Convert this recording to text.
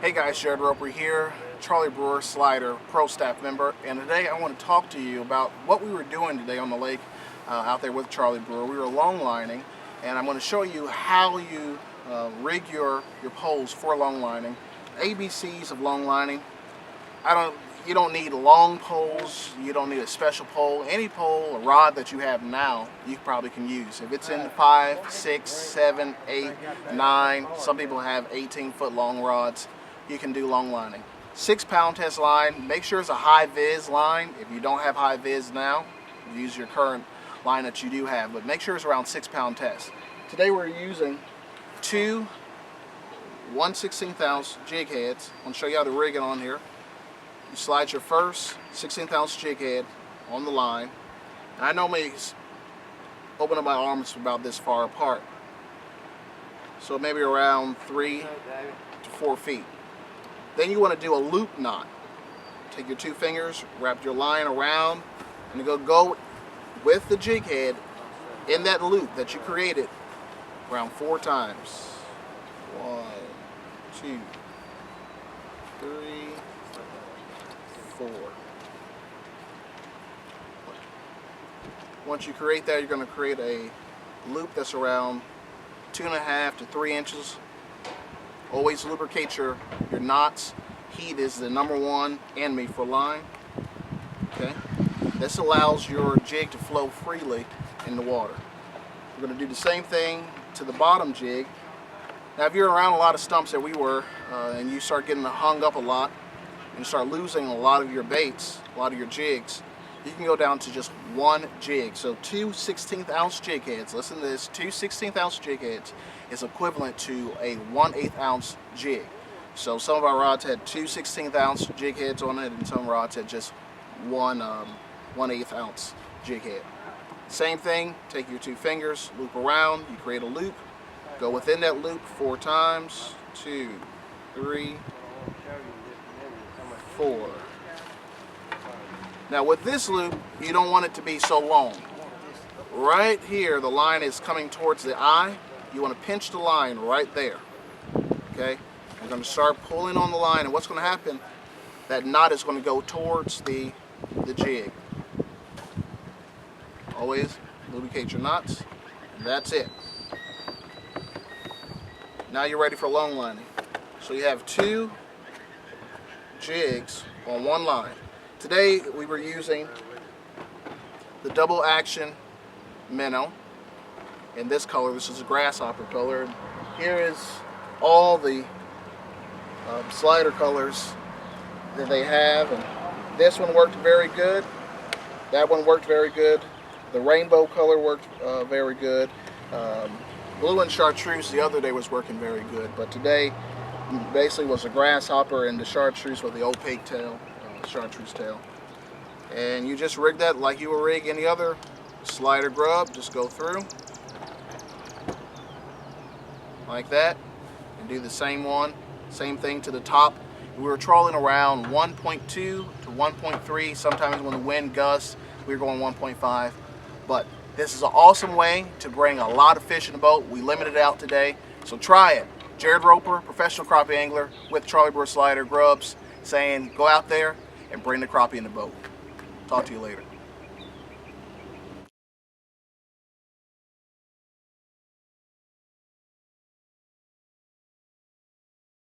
Hey guys, Jarad Roper here, Charlie Brewer Slider Pro Staff member, and today I want to talk to you about what we were doing today on the lake out there with Charlie Brewer. We were long lining, and I'm going to show you how you rig your poles for long lining. ABCs of long lining. You don't need long poles, you don't need a special pole. Any pole, a rod that you have now, you probably can use. If it's in 5, 6, 7, 8, 9, some people have 18-foot long rods, you can do long lining. 6-pound test line, make sure it's a high vis line. If you don't have high vis now, use your current line that you do have, but make sure it's around 6-pound test. Today we're using two 1/16 ounce jig heads. I'm going to show you how to rig it on here. You slide your first 16th ounce jig head on the line. And I normally open up my arms about this far apart, so maybe around 3 to 4 feet. Then you want to do a loop knot. Take your two fingers, wrap your line around, and you're going to go with the jig head in that loop that you created around 4 times. 1, 2, 3, 4. Once you create that, you're going to create a loop that's around 2.5 to 3 inches. Always lubricate your knots. Heat is the #1 enemy for line. Okay. This allows your jig to flow freely in the water. We're going to do the same thing to the bottom jig. Now, if you're around a lot of stumps that we were, and you start getting hung up a lot, and you start losing a lot of your baits, a lot of your jigs, you can go down to just one jig. So 2 16th ounce jig heads. Listen to this: 2 16th ounce jig heads is equivalent to a 1/8 ounce jig. So some of our rods had 2 16th ounce jig heads on it, and some rods had just 1/8 ounce jig head. Same thing. Take your two fingers, loop around. You create a loop. Go within that loop 4 times. 2, 3, 4. Now with this loop, you don't want it to be so long. Right here, the line is coming towards the eye. You want to pinch the line right there. Okay? You're going to start pulling on the line, and what's going to happen, that knot is going to go towards the jig. Always lubricate your knots, and that's it. Now you're ready for long lining. So you have 2 jigs on one line. Today we were using the double action minnow in this color. This is a grasshopper color. And here is all the slider colors that they have, and this one worked very good. That one worked very good. The rainbow color worked very good. Blue and chartreuse the other day was working very good, but today basically was a grasshopper and the chartreuse with the opaque tail, chartreuse tail. And you just rig that like you would rig any other slider grub. Just go through like that and do the same thing to the top. We were trolling around 1.2 to 1.3. Sometimes when the wind gusts, we were going 1.5. But this is an awesome way to bring a lot of fish in the boat. We limited it out today, so try it. Jarad Roper, professional crappie angler with Charlie Brewer Slider Grubs, saying go out there and bring the crappie in the boat. Talk to you later.